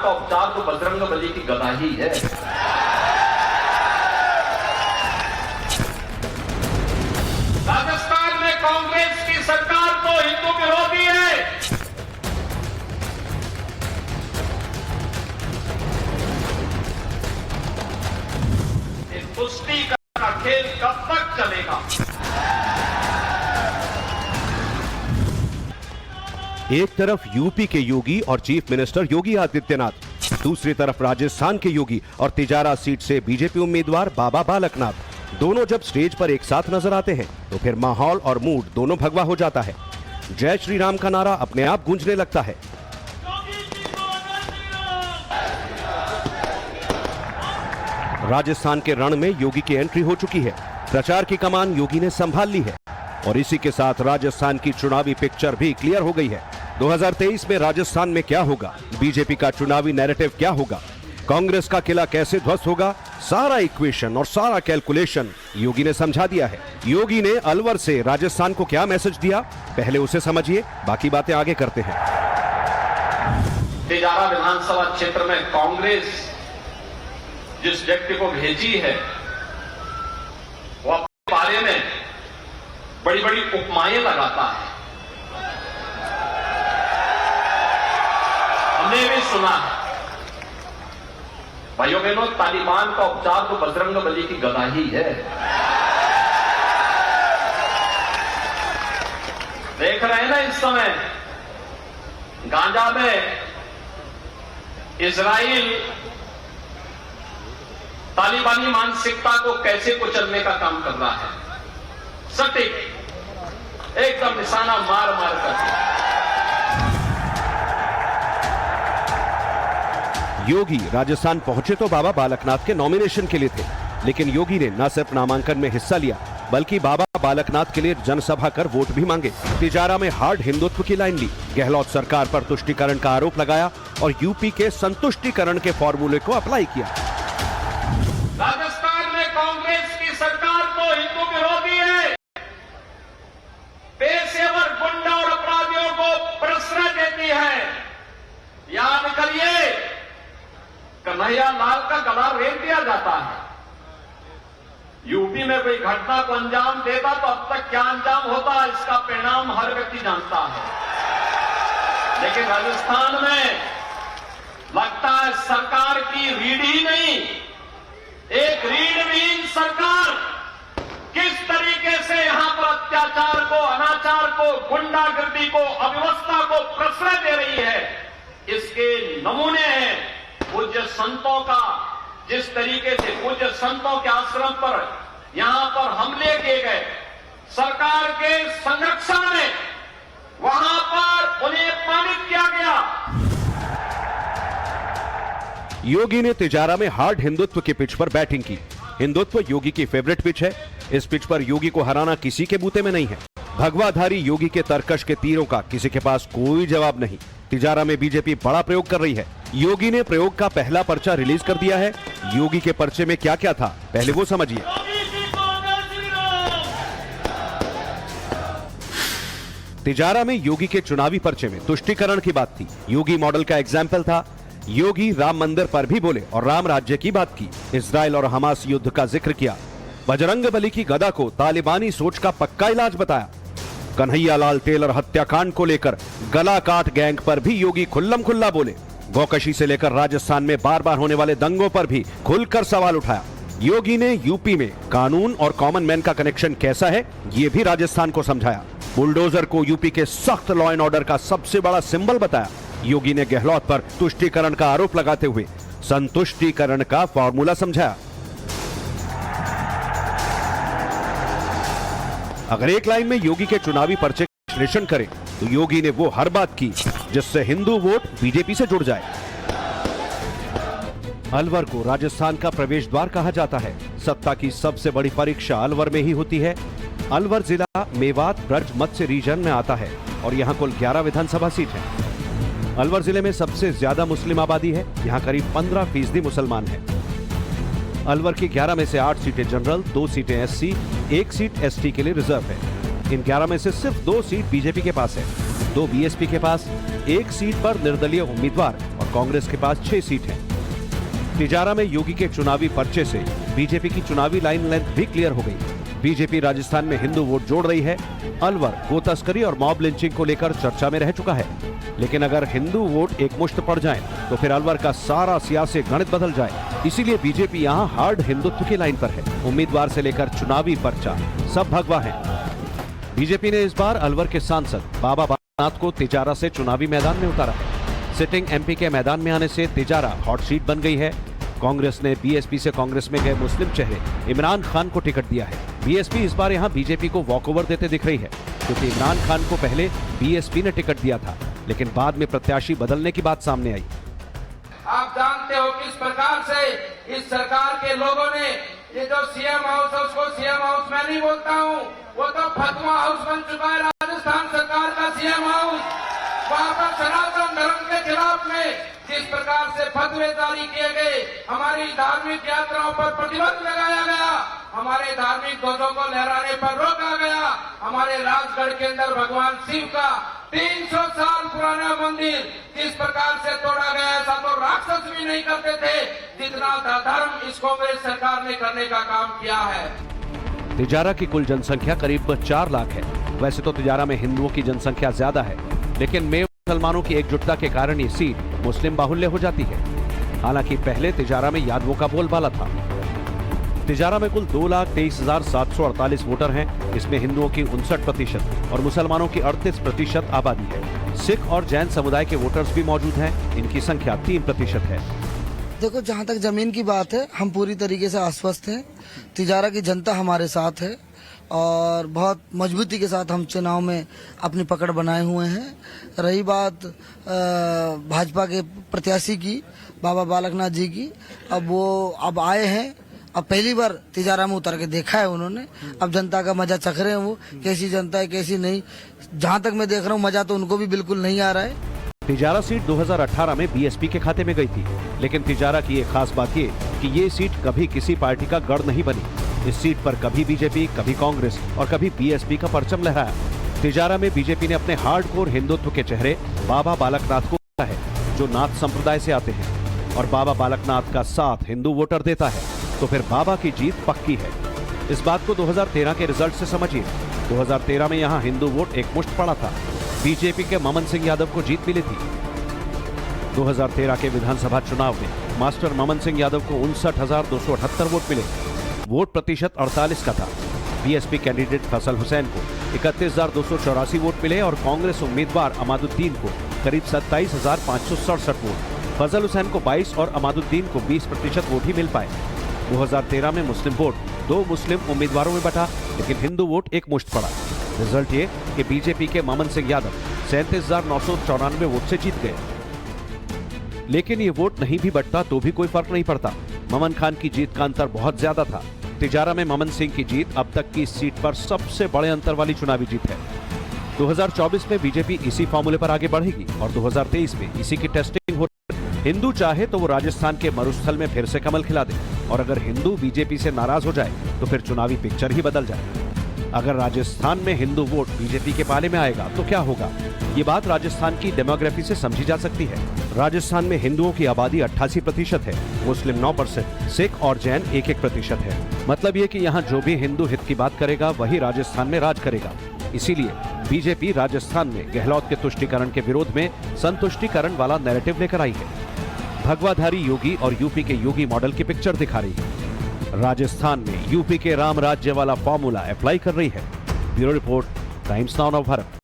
का उपचार तो बजरंग बली की गदा ही है। राजस्थान में कांग्रेस की सरकार तो हिंदू विरोधी है। इस तुष्टीकरण का खेल कब तक चलेगा? एक तरफ यूपी के योगी और चीफ मिनिस्टर योगी आदित्यनाथ, दूसरी तरफ राजस्थान के योगी और तिजारा सीट से बीजेपी उम्मीदवार बाबा बालकनाथ, दोनों जब स्टेज पर एक साथ नजर आते हैं तो फिर माहौल और मूड दोनों भगवा हो जाता है। जय श्री राम का नारा अपने आप गूंजने लगता है। राजस्थान के रण में योगी की एंट्री हो चुकी है। प्रचार की कमान योगी ने संभाल ली है और इसी के साथ राजस्थान की चुनावी पिक्चर भी क्लियर हो गई है। 2023 में राजस्थान में क्या होगा, बीजेपी का चुनावी नैरेटिव क्या होगा, कांग्रेस का किला कैसे ध्वस्त होगा, सारा इक्वेशन और सारा कैलकुलेशन योगी ने समझा दिया है। योगी ने अलवर से राजस्थान को क्या मैसेज दिया, पहले उसे समझिए, बाकी बातें आगे करते हैं। तिजारा विधानसभा क्षेत्र में कांग्रेस जिस व्यक्ति को भेजी है वो अपने बारे में बड़ी बड़ी उपमाएं लगाता है। हमने भी सुना है भाइयों बहनों, तालिबान का उपचार तो बजरंग बली की गदा ही है। देख रहे हैं ना इस समय गांजा में इजराइल तालिबानी मानसिकता को कैसे कुचलने का काम कर रहा है। सटीक एकदम निशाना मार मार कर। योगी राजस्थान पहुंचे तो बाबा बालकनाथ के नॉमिनेशन के लिए थे, लेकिन योगी ने न सिर्फ नामांकन में हिस्सा लिया बल्कि बाबा बालकनाथ के लिए जनसभा कर वोट भी मांगे। तिजारा में हार्ड हिंदुत्व की लाइन ली, गहलोत सरकार पर तुष्टीकरण का आरोप लगाया और यूपी के संतुष्टीकरण के फॉर्मूले को अप्लाई किया। राजस्थान में कांग्रेस की सरकार तो हिंदू विरोधी है, पेशेवर गुंडा और अपराधियों को प्रश्रय देती है। याद करिए, कन्हैया लाल का गला रेत दिया जाता है। यूपी में कोई घटना को अंजाम देता तो अब तक क्या अंजाम होता इसका परिणाम हर व्यक्ति जानता है। लेकिन राजस्थान में लगता है सरकार की रीढ़ ही नहीं, एक रीढ़विहीन सरकार किस तरीके से यहां पर अत्याचार को, अनाचार को, गुंडागर्दी को, अव्यवस्था को प्रश्रय दे रही है, इसके नमूने हैं पूज्य संतों का। जिस तरीके से पूज्य संतों के आश्रम पर यहां पर हमले किए गए सरकार के संरक्षण में, वहां पर उन्हें अपमानित किया गया। योगी ने तिजारा में हार्ड हिंदुत्व की पिच पर बैटिंग की। हिंदुत्व योगी की फेवरेट पिच है। इस पिच पर योगी को हराना किसी के बूते में नहीं है। भगवाधारी योगी के तरकश के तीरों का किसी के पास कोई जवाब नहीं। तिजारा में बीजेपी बड़ा प्रयोग कर रही है। योगी ने प्रयोग का पहला पर्चा रिलीज कर दिया है। योगी के पर्चे में क्या क्या था, पहले वो समझिए। तिजारा में योगी के चुनावी पर्चे में तुष्टीकरण की बात थी। योगी मॉडल का एग्जाम्पल था। योगी राम मंदिर पर भी बोले और राम राज्य की बात की। इजराइल और हमास युद्ध का जिक्र किया। बजरंग बली की गदा को तालिबानी सोच का पक्का इलाज बताया। कन्हैया लाल टेलर हत्याकांड को लेकर गला काट गैंग पर भी योगी खुल्लम खुल्ला बोले। गौकशी से लेकर राजस्थान में बार बार होने वाले दंगों पर भी खुलकर सवाल उठाया। योगी ने यूपी में कानून और कॉमन मैन का कनेक्शन कैसा है, ये भी राजस्थान को समझाया। बुलडोजर को यूपी के सख्त लॉ एंड ऑर्डर का सबसे बड़ा सिंबल बताया। योगी ने गहलोत पर तुष्टीकरण का आरोप लगाते हुए संतुष्टीकरण का फॉर्मूला समझाया। अगर एक लाइन में योगी के चुनावी पर्चे का विश्लेषण करें तो योगी ने वो हर बात की जिससे हिंदू वोट बीजेपी से जुड़ जाए। अलवर को राजस्थान का प्रवेश द्वार कहा जाता है। सत्ता की सबसे बड़ी परीक्षा अलवर में ही होती है। अलवर जिला मेवात ब्रज मत्स्य रीजन में आता है और यहाँ कुल 11 विधानसभा सीट है। अलवर जिले में सबसे ज्यादा मुस्लिम आबादी है। यहाँ करीब 15% मुसलमान है। अलवर की 11 में से 8 सीटें जनरल, 2 सीटें एससी, 1 सीट एसटी के लिए रिजर्व है। इन 11 में से सिर्फ 2 सीट बीजेपी के पास है, 2 बीएसपी के पास, 1 सीट पर निर्दलीय उम्मीदवार और कांग्रेस के पास 6 सीट हैं। तिजारा में योगी के चुनावी पर्चे से बीजेपी की चुनावी लाइन लेंथ भी क्लियर हो गई। बीजेपी राजस्थान में हिंदू वोट जोड़ रही है। अलवर गो तस्करी और मॉब लिंचिंग को लेकर चर्चा में रह चुका है, लेकिन अगर हिंदू वोट एकमुश्त पड़ जाए तो फिर अलवर का सारा सियासी गणित बदल जाए। इसीलिए बीजेपी यहां हार्ड हिंदुत्व की लाइन पर है। उम्मीदवार से लेकर चुनावी पर्चा सब भगवा है। बीजेपी ने इस बार अलवर के सांसद बाबा बालकनाथ को तिजारा से चुनावी मैदान में उतारा है। सिटिंग एमपी के मैदान में आने से तिजारा हॉट सीट बन गई है। कांग्रेस ने बीएसपी से कांग्रेस में गए मुस्लिम चेहरे इमरान खान को टिकट दिया है। बीएसपी इस बार यहां बीजेपी को वॉकओवर देते दिख रही है, क्योंकि इमरान खान को पहले बीएसपी ने टिकट दिया था, लेकिन बाद में प्रत्याशी बदलने की बात सामने आई। आप जानते हो किस प्रकार से इस सरकार के लोगों ने ये जो सीएम हाउस है उसको सीएम हाउस मैं नहीं बोलता हूँ, वो तो फतवा हाउस बन चुका है राजस्थान सरकार का सीएम हाउस। वहाँ पर सनातन धर्म के खिलाफ में जिस प्रकार से फतवे जारी किए गए, हमारी धार्मिक यात्राओं पर प्रतिबंध लगाया गया, हमारे धार्मिक ध्वजों को लहराने पर रोका गया, हमारे राजगढ़ के अंदर भगवान शिव का 300 साल पुराना मंदिर जिस प्रकार से तोड़ा गया, ऐसा तो राक्षस भी नहीं करते थे जितना धर्म इस कांग्रेस सरकार ने करने का काम किया है। तिजारा की कुल जनसंख्या करीब 4 लाख है। वैसे तो तिजारा में हिंदुओं की जनसंख्या ज्यादा है, लेकिन में मुसलमानों की एकजुटता के कारण ये सीट मुस्लिम बाहुल्य हो जाती है। हालांकि पहले तिजारा में यादवों का बोलबाला था। तिजारा में कुल 2,23,748 वोटर हैं। इसमें हिंदुओं की 59% और मुसलमानों की 38% आबादी है। सिख और जैन समुदाय के वोटर्स भी मौजूद हैं। इनकी संख्या 3% है। देखो, जहाँ तक जमीन की बात है, हम पूरी तरीके से आश्वस्त हैं। तिजारा की जनता हमारे साथ है और बहुत मजबूती के साथ हम चुनाव में अपनी पकड़ बनाए हुए हैं। रही बात भाजपा के प्रत्याशी की, बाबा बालकनाथ जी की, अब वो अब आए हैं, अब पहली बार तिजारा में उतर के देखा है उन्होंने। अब जनता का मजा चख रहे हैं वो, कैसी जनता है कैसी नहीं। जहाँ तक मैं देख रहा हूँ मजा तो उनको भी बिल्कुल नहीं आ रहा है। तिजारा सीट 2018 में बीएसपी के खाते में गई थी, लेकिन तिजारा की एक खास बात ये कि ये सीट कभी किसी पार्टी का गढ़ नहीं बनी। इस सीट पर कभी बीजेपी, कभी कांग्रेस और कभी बीएसपी का परचम लहराया। तिजारा में बीजेपी ने अपने हार्डकोर हिंदुत्व के चेहरे बाबा बालकनाथ को दिया है, जो नाथ संप्रदाय से आते हैं, और बाबा बालकनाथ का साथ हिंदू वोटर देता है, तो फिर बाबा की जीत पक्की है। इस बात को 2013 के रिजल्ट से समझिए। 2013 में यहाँ हिंदू वोट एकमुश्त पड़ा था। बीजेपी के ममन सिंह यादव को जीत मिली थी। 2013 के विधानसभा चुनाव में मास्टर ममन सिंह यादव को 59,278 वोट मिले। वोट प्रतिशत 48 का था। बीएसपी कैंडिडेट फैसल हुसैन को 31,284 वोट मिले और कांग्रेस उम्मीदवार अमादुद्दीन को करीब 27,567 वोट। फजल हुसैन को 22 और अमादुद्दीन को 20% वोट ही मिल पाए। 2013 में मुस्लिम वोट 2 मुस्लिम उम्मीदवारों में बटा, लेकिन हिंदू वोट एकमुश्त पड़ा। रिजल्ट ये कि बीजेपी के ममन सिंह यादव 37,994 वोट से जीत गए। लेकिन ये वोट नहीं भी बटता तो भी कोई फर्क नहीं पड़ता। ममन खान की जीत का अंतर बहुत ज्यादा था। तिजारा में ममन सिंह की जीत अब तक की इस सीट पर सबसे बड़े अंतर वाली चुनावी जीत है। 2024 में बीजेपी इसी फॉर्मूले पर आगे बढ़ेगी और 2023 में इसी की टेस्टिंग हो। हिंदू चाहे तो वो राजस्थान के मरुस्थल में फिर से कमल खिला दे, और अगर हिंदू बीजेपी से नाराज हो जाए तो फिर चुनावी पिक्चर ही बदल जाए। अगर राजस्थान में हिंदू वोट बीजेपी के पाले में आएगा तो क्या होगा? ये बात राजस्थान की डेमोग्राफी से समझी जा सकती है। राजस्थान में हिंदुओं की आबादी 88% है, मुस्लिम 9%, सिख और जैन 1-1% है। मतलब ये कि यहाँ जो भी हिंदू हित की बात करेगा वही राजस्थान में राज करेगा। इसीलिए बीजेपी राजस्थान में गहलोत के तुष्टीकरण के विरोध में संतुष्टीकरण वाला नैरेटिव लेकर आई है। भगवाधारी योगी और यूपी के योगी मॉडल की पिक्चर दिखा रही है। राजस्थान में यूपी के राम राज्य वाला फॉर्मूला अप्लाई कर रही है। Bureau report, times now Bharat.